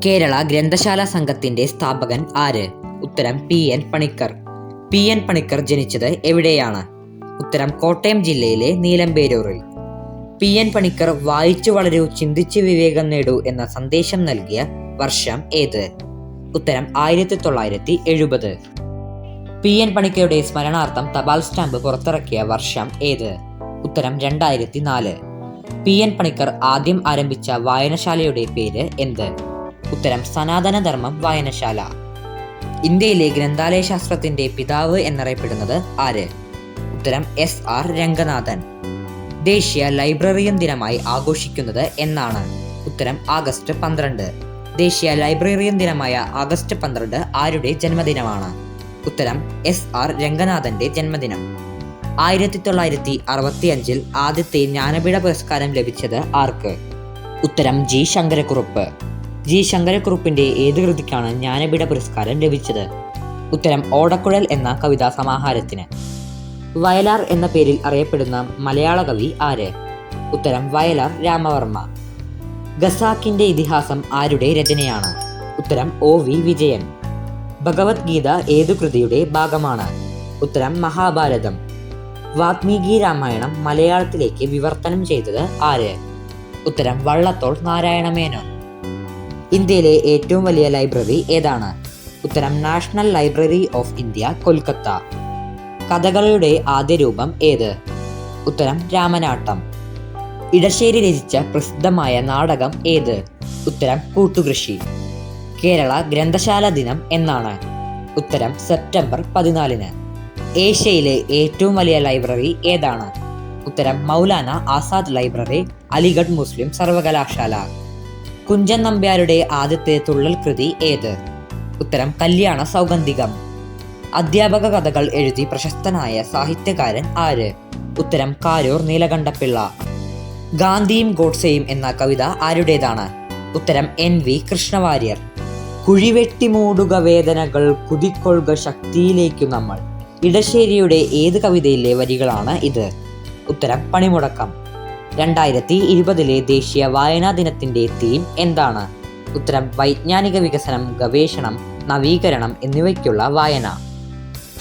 കേരള ഗ്രന്ഥശാല സംഘത്തിന്റെ സ്ഥാപകൻ ആര്? ഉത്തരം പി.എൻ. പണിക്കർ. പി.എൻ. പണിക്കർ ജനിച്ചത് എവിടെയാണ്? ഉത്തരം കോട്ടയം ജില്ലയിലെ നീലമ്പേരൂരിൽ. പി.എൻ. പണിക്കർ വായിച്ചു വളരൂ, ചിന്തിച്ച് വിവേകം നേടൂ എന്ന സന്ദേശം നൽകിയ വർഷം ഏത്? ഉത്തരം 1970. പി.എൻ. പണിക്കരുടെ സ്മരണാർത്ഥം തപാൽ സ്റ്റാമ്പ് പുറത്തിറക്കിയ വർഷം ഏത്? ഉത്തരം 2004. പി.എൻ. പണിക്കർ ആദ്യം ആരംഭിച്ച വായനശാലയുടെ പേര് എന്ത്? ഉത്തരം സനാതനധർമ്മം വായനശാല. ഇന്ത്യയിലെ ഗ്രന്ഥാലയ ശാസ്ത്രത്തിന്റെ പിതാവ് എന്നറിയപ്പെടുന്നത് ആര്? ഉത്തരം S.R. രംഗനാഥൻ. ദേശീയ ലൈബ്രറിയൻ ദിനമായി ആഘോഷിക്കുന്നത് എന്നാണ്? ഉത്തരം ആഗസ്റ്റ് 12. ദേശീയ ലൈബ്രറിയൻ ദിനമായ ആഗസ്റ്റ് 12 ആരുടെ ജന്മദിനമാണ്? ഉത്തരം S.R. രംഗനാഥന്റെ ജന്മദിനം. 1965 ആദ്യത്തെ ജ്ഞാനപീഠ പുരസ്കാരം ലഭിച്ചത് ആർക്ക്? ഉത്തരം G. ശങ്കരക്കുറുപ്പ്. G. ശങ്കരക്കുറുപ്പിന്റെ ഏത് കൃതിക്കാണ് ജ്ഞാനപീഠ പുരസ്കാരം ലഭിച്ചത്? ഉത്തരം ഓടക്കുഴൽ എന്ന കവിതാ സമാഹാരത്തിന്. വയലാർ എന്ന പേരിൽ അറിയപ്പെടുന്ന മലയാള കവി ആര്? ഉത്തരം വയലാർ രാമവർമ്മ. ഖസാക്കിന്റെ ഇതിഹാസം ആരുടെ രചനയാണ്? ഉത്തരം O.V. വിജയൻ. ഭഗവത്ഗീത ഏതു കൃതിയുടെ ഭാഗമാണ്? ഉത്തരം മഹാഭാരതം. വാത്മീകി രാമായണം മലയാളത്തിലേക്ക് വിവർത്തനം ചെയ്തത് ആര്? ഉത്തരം വള്ളത്തോൾ നാരായണ മേനോൻ. ഇന്ത്യയിലെ ഏറ്റവും വലിയ ലൈബ്രറി ഏതാണ്? ഉത്തരം national library of India, Kolkata. കഥകളുടെ ആദ്യ രൂപം ഏത്? ഉത്തരം രാമനാട്ടം. ഇടശ്ശേരി രചിച്ച പ്രസിദ്ധമായ നാടകം ഏത്? ഉത്തരം കൂട്ടുകൃഷി. കേരള ഗ്രന്ഥശാല ദിനം എന്നാണ്? ഉത്തരം സെപ്റ്റംബർ 14. ഏഷ്യയിലെ ഏറ്റവും വലിയ ലൈബ്രറി ഏതാണ്? ഉത്തരം മൗലാന ആസാദ് ലൈബ്രറി, അലിഗഡ് മുസ്ലിം സർവകലാശാല. കുഞ്ചൻ നമ്പ്യാരുടെ ആദ്യത്തെ തുള്ളൽ കൃതി ഏത്? ഉത്തരം കല്യാണ സൗഗന്ധികം. അധ്യാപക കഥകൾ എഴുതി പ്രശസ്തനായ സാഹിത്യകാരൻ ആര്? ഉത്തരം കാരൂർ നീലകണ്ഠപിള്ള. ഗാന്ധിയും ഗോഡ്സെയും എന്ന കവിത ആരുടേതാണ്? ഉത്തരം N.V. കൃഷ്ണവാര്യർ. കുഴിവെട്ടി മൂടുക വേദനകൾ, കുതിക്കൊള്ളുക ശക്തിയിലേക്കു നമ്മൾ. ഇടശ്ശേരിയുടെ ഏത് കവിതയിലെ വരികളാണ് ഇത്? ഉത്തരം പണിമുടക്കം. 2020 ദേശീയ വായനാ ദിനത്തിന്റെ തീം എന്താണ്? ഉത്തരം വൈജ്ഞാനിക വികസനം, ഗവേഷണം, നവീകരണം എന്നിവയ്ക്കുള്ള വായന.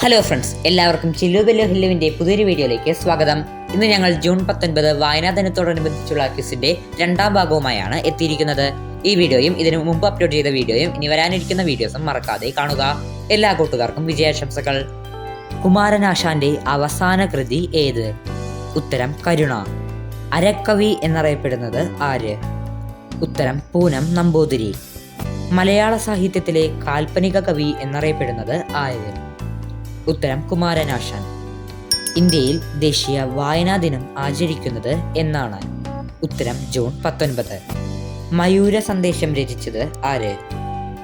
ഹലോ ഫ്രണ്ട്സ്, എല്ലാവർക്കും ചില്ലു ബെല്ലു ഹില്ലുവിന്റെ പുതിയൊരു വീഡിയോയിലേക്ക് സ്വാഗതം. ഇന്ന് ഞങ്ങൾ ജൂൺ 19 വായനാ ദിനത്തോടനുബന്ധിച്ചുള്ള ക്വിസിന്റെ 2ാം ഭാഗവുമായാണ് എത്തിയിരിക്കുന്നത്. ഈ വീഡിയോയും ഇതിനു മുമ്പ് അപ്ലോഡ് ചെയ്ത വീഡിയോയും ഇനി വരാനിരിക്കുന്ന വീഡിയോസും മറക്കാതെ കാണുക. എല്ലാ കൂട്ടുകാർക്കും വിജയാശംസകൾ. കുമാരനാശാന്റെ അവസാന കൃതി ഏത്? ഉത്തരം കരുണ. അരക്കവി എന്നറിയപ്പെടുന്നത് ആര്? ഉത്തരം പൂനം നമ്പൂതിരി. മലയാള സാഹിത്യത്തിലെ കാൽപ്പനിക കവി എന്നറിയപ്പെടുന്നത് ആര്? ഉത്തരം കുമാരനാശാൻ. ഇന്ത്യയിൽ ദേശീയ വായനാ ദിനം ആചരിക്കുന്നത് എന്നാണ്? ഉത്തരം ജൂൺ 19. മയൂര സന്ദേശം രചിച്ചത് ആര്?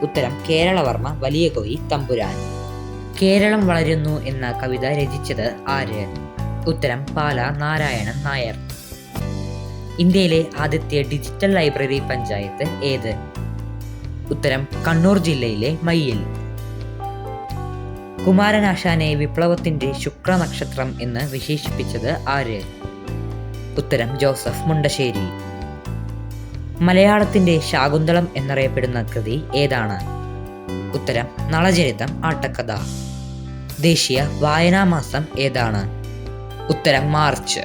ഉത്തരം കേരളവർമ്മ വലിയ കോയി തമ്പുരാൻ. കേരളം വളരുന്നു എന്ന കവിത രചിച്ചത് ആര്? ഉത്തരം പാല നാരായണൻ നായർ. ഇന്ത്യയിലെ ആദ്യത്തെ ഡിജിറ്റൽ ലൈബ്രറി പഞ്ചായത്ത് ഏത്? ഉത്തരം കണ്ണൂർ ജില്ലയിലെ മയ്യിൽ. കുമാരനാശാനെ വിപ്ലവത്തിന്റെ ശുക്രനക്ഷത്രം എന്ന് വിശേഷിപ്പിച്ചത് ആര്? ഉത്തരം ജോസഫ് മുണ്ടശ്ശേരി. മലയാളത്തിന്റെ ശാകുന്തളം എന്നറിയപ്പെടുന്ന കൃതി ഏതാണ്? ഉത്തരം നളചരിതം ആട്ടക്കഥ. ദേശീയ വായനാ മാസം ഏതാണ്? ഉത്തരം മാർച്ച്.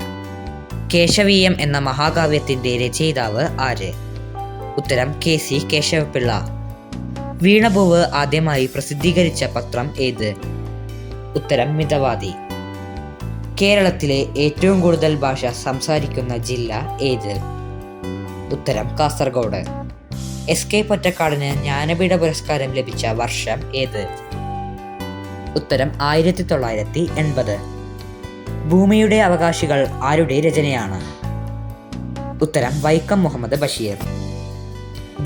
കേശവീയം എന്ന മഹാകാവ്യത്തിന്റെ രചയിതാവ് ആര്? ഉത്തരം K.C. കേശവപിള്ള. വീണപൂവ് ആദ്യമായി പ്രസിദ്ധീകരിച്ച പത്രം ഏത്? ഉത്തരം മിതവാദി. കേരളത്തിലെ ഏറ്റവും കൂടുതൽ ഭാഷ സംസാരിക്കുന്ന ജില്ല ഏത്? ഉത്തരം കാസർഗോഡ്. S.K. പൊറ്റക്കാടിന് ജ്ഞാനപീഠ പുരസ്കാരം ലഭിച്ച വർഷം ഏത്? ഉത്തരം 1980. ഭൂമിയുടെ അവകാശികൾ ആരുടെ രചനയാണ്? ഉത്തരം വൈക്കം മുഹമ്മദ് ബഷീർ.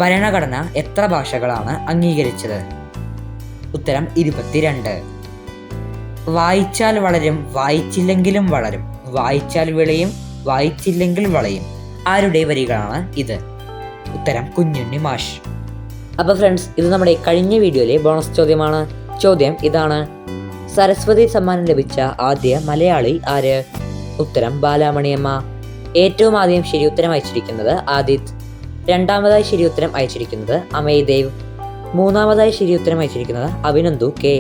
ഭരണഘടന എത്ര ഭാഷകളാണ് അംഗീകരിച്ചത്? ഉത്തരം 22. വായിച്ചാൽ വളരും, വായിച്ചില്ലെങ്കിലും വളരും, വായിച്ചാൽ വിളയും, വായിച്ചില്ലെങ്കിൽ വളയും. ആരുടെ വരികളാണ് ഇത്? ഉത്തരം കുഞ്ഞുണ്ണി മാഷ്. അപ്പോൾ ഫ്രണ്ട്സ്, ഇത് നമ്മുടെ കഴിഞ്ഞ വീഡിയോയിലെ ബോണസ് ചോദ്യമാണ്. ചോദ്യം ഇതാണ്: സരസ്വതി സമ്മാനം ലഭിച്ച ആദ്യ മലയാളി ആര്? ഉത്തരം ബാലാമണിയമ്മ. ഏറ്റവും ആദ്യം ശരി ഉത്തരം അയച്ചിരിക്കുന്നത് ആദിത്. രണ്ടാമതായി ശരിയുത്തരം അയച്ചിരിക്കുന്നത് അമയ് ദേവ്. മൂന്നാമതായി ശരിയുത്തരം അയച്ചിരിക്കുന്നത് അഭിനന്ദു കെ.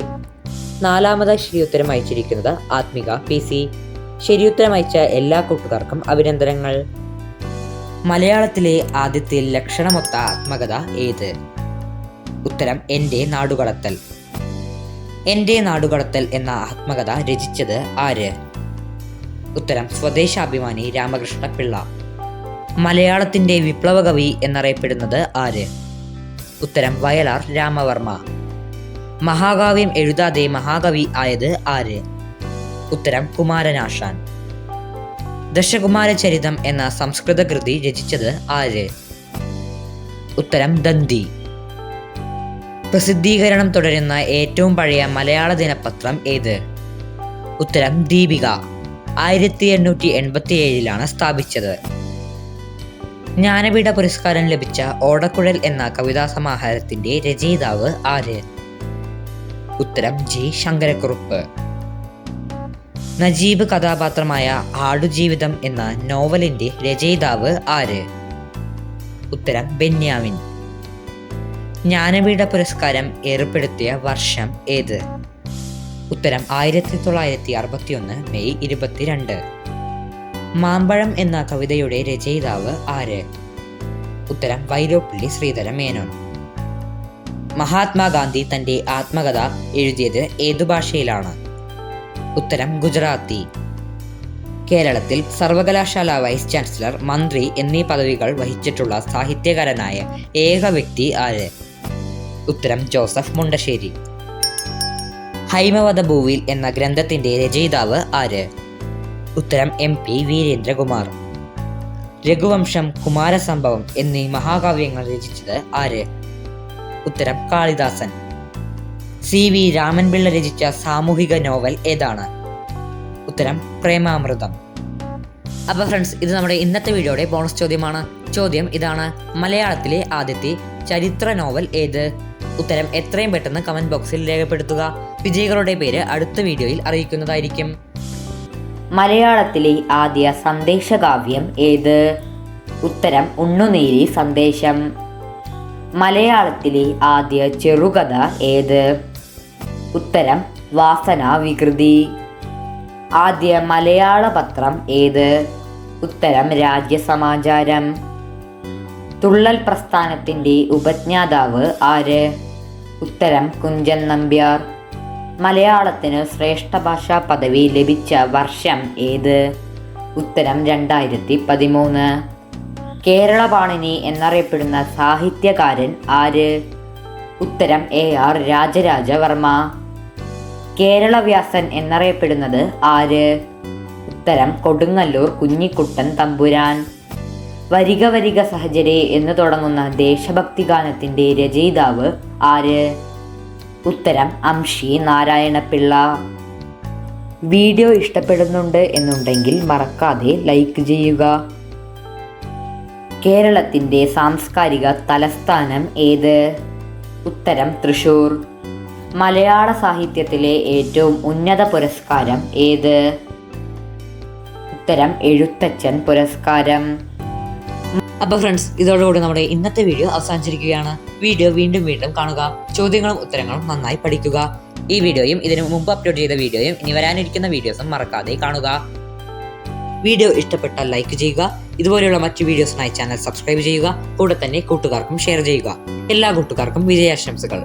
നാലാമതായി ശരിയുത്തരം അയച്ചിരിക്കുന്നത് ആത്മിക PC. ശരിയുത്തരം അയച്ച എല്ലാ കൂട്ടുകാർക്കും അഭിനന്ദനങ്ങൾ. മലയാളത്തിലെ ആദ്യത്തെ ലക്ഷണമൊത്ത ആത്മകഥ ഏത്? ഉത്തരം എൻ്റെ നാടുകടത്തൽ. എൻ്റെ നാടുകടത്തൽ എന്ന ആത്മകഥ രചിച്ചത് ആര്? ഉത്തരം സ്വദേശാഭിമാനി രാമകൃഷ്ണ പിള്ള. മലയാളത്തിൻ്റെ വിപ്ലവകവി എന്നറിയപ്പെടുന്നത് ആര്? ഉത്തരം വയലാർ രാമവർമ്മ. മഹാകാവ്യം എഴുതാതെ മഹാകവി ആയത് ആര്? ഉത്തരം കുമാരനാശാൻ. ദശകുമാരചരിതം എന്ന സംസ്കൃത കൃതി രചിച്ചത് ആര്? ഉത്തരം ദന്തി. പ്രസിദ്ധീകരണം തുടരുന്ന ഏറ്റവും പഴയ മലയാള ദിനപത്രം ഏത്? ഉത്തരം ദീപിക. 1887 സ്ഥാപിച്ചത്. ജ്ഞാനപീഠ പുരസ്കാരം ലഭിച്ച ഓടക്കുഴൽ എന്ന കവിതാ സമാഹാരത്തിന്റെ രചയിതാവ് ആര്? ഉത്തരം G. ശങ്കരക്കുറുപ്പ്. നജീബ് കഥാപാത്രമായ ആടുജീവിതം എന്ന നോവലിന്റെ രചയിതാവ് ആര്? ഉത്തരം ബെന്യാമിൻ. ജ്ഞാനപീഠ പുരസ്കാരം ഏർപ്പെടുത്തിയ വർഷം ഏത്? ഉത്തരം 1961 മെയ് 22. മാമ്പഴം എന്ന കവിതയുടെ രചയിതാവ് ആര്? ഉത്തരം വൈലോപ്പിള്ളി ശ്രീധര മേനോൻ. മഹാത്മാഗാന്ധി തന്റെ ആത്മകഥ എഴുതിയത് ഏതു ഭാഷയിലാണ്? ഉത്തരം ഗുജറാത്തി. കേരളത്തിൽ സർവകലാശാല വൈസ് ചാൻസലർ, മന്ത്രി എന്നീ പദവികൾ വഹിച്ചിട്ടുള്ള സാഹിത്യകാരനായ ഏക വ്യക്തി ആര്? ഉത്തരം ജോസഫ് മുണ്ടശ്ശേരി. ഹൈമവധഭൂവിൽ എന്ന ഗ്രന്ഥത്തിന്റെ രചയിതാവ് ആര്? ഉത്തരം MP വീരേന്ദ്രകുമാർ. രഘുവംശം, കുമാരസംഭവം എന്നീ മഹാകാവ്യങ്ങൾ രചിച്ചത് ആര്? ഉത്തരം കാളിദാസൻ. CV രാമൻപിള്ള രചിച്ച സാമൂഹിക നോവൽ ഏതാണ്? ഉത്തരം പ്രേമാമൃതം. അപ്പോൾ ഫ്രണ്ട്സ്, ഇത് നമ്മുടെ ഇന്നത്തെ വീഡിയോയുടെ ബോണസ് ചോദ്യമാണ്. ചോദ്യം ഇതാണ്: മലയാളത്തിലെ ആദ്യത്തെ ചരിത്ര നോവൽ ഏത്? ഉത്തരം എത്രയും പെട്ടെന്ന് കമന്റ് ബോക്സിൽ രേഖപ്പെടുത്തുക. വിജയികളുടെ പേര് അടുത്ത വീഡിയോയിൽ അറിയിക്കുന്നതായിരിക്കും. മലയാളത്തിലെ ആദ്യ സന്ദേശകാവ്യം ഏത്? ഉത്തരം ഉണ്ണുനീലി സന്ദേശം. മലയാളത്തിലെ ആദ്യ ചെറുകഥ ഏത്? ഉത്തരം വാസന വികൃതി. ആദ്യ മലയാള പത്രം ഏത്? ഉത്തരം രാജ്യസമാചാരം. തുള്ളൽ പ്രസ്ഥാനത്തിന്റെ ഉപജ്ഞാതാവ് ആര്? ഉത്തരം കുഞ്ചൻ നമ്പ്യാർ. മലയാളത്തിന് ശ്രേഷ്ഠ ഭാഷാ പദവി ലഭിച്ച വർഷം ഏത്? ഉത്തരം 2013. കേരളപാണിനി എന്നറിയപ്പെടുന്ന സാഹിത്യകാരൻ ആര്? ഉത്തരം AR രാജരാജവർമ്മ. കേരളവ്യാസൻ എന്നറിയപ്പെടുന്നത് ആര്? ഉത്തരം കൊടുങ്ങല്ലൂർ കുഞ്ഞിക്കുട്ടൻ തമ്പുരാൻ. വരിക വരിക സഹചരേ എന്ന് തുടങ്ങുന്ന ദേശഭക്തി ഗാനത്തിന്റെ രചയിതാവ് ആര്? ഉത്തരം അംഷി നാരായണപിള്ള. വീഡിയോ ഇഷ്ടപ്പെടുന്നുണ്ട് എന്നുണ്ടെങ്കിൽ മറക്കാതെ ലൈക്ക് ചെയ്യുക. കേരളത്തിന്റെ സാംസ്കാരിക തലസ്ഥാനം ഏത്? ഉത്തരം തൃശൂർ. മലയാള സാഹിത്യത്തിലെ ഏറ്റവും ഉന്നത പുരസ്കാരം ഏത്? ഉത്തരം എഴുത്തച്ഛൻ പുരസ്കാരം. അപ്പോൾ ഫ്രണ്ട്സ്, ഇതോടുകൂടി നമ്മുടെ ഇന്നത്തെ വീഡിയോ അവസാനിച്ചിരിക്കുകയാണ്. വീഡിയോ വീണ്ടും വീണ്ടും കാണുക. ചോദ്യങ്ങളും ഉത്തരങ്ങളും നന്നായി പഠിക്കുക. ഈ വീഡിയോയും ഇതിനു മുമ്പ് അപ്ലോഡ് ചെയ്ത വീഡിയോയും ഇനി വരാനിരിക്കുന്ന വീഡിയോസും മറക്കാതെ കാണുക. വീഡിയോ ഇഷ്ടപ്പെട്ടാൽ ലൈക്ക് ചെയ്യുക. ഇതുപോലെയുള്ള മറ്റു വീഡിയോസിനായി ചാനൽ സബ്സ്ക്രൈബ് ചെയ്യുക. കൂടെ തന്നെ കൂട്ടുകാർക്കും ഷെയർ ചെയ്യുക. എല്ലാ കൂട്ടുകാർക്കും വിജയാശംസകൾ.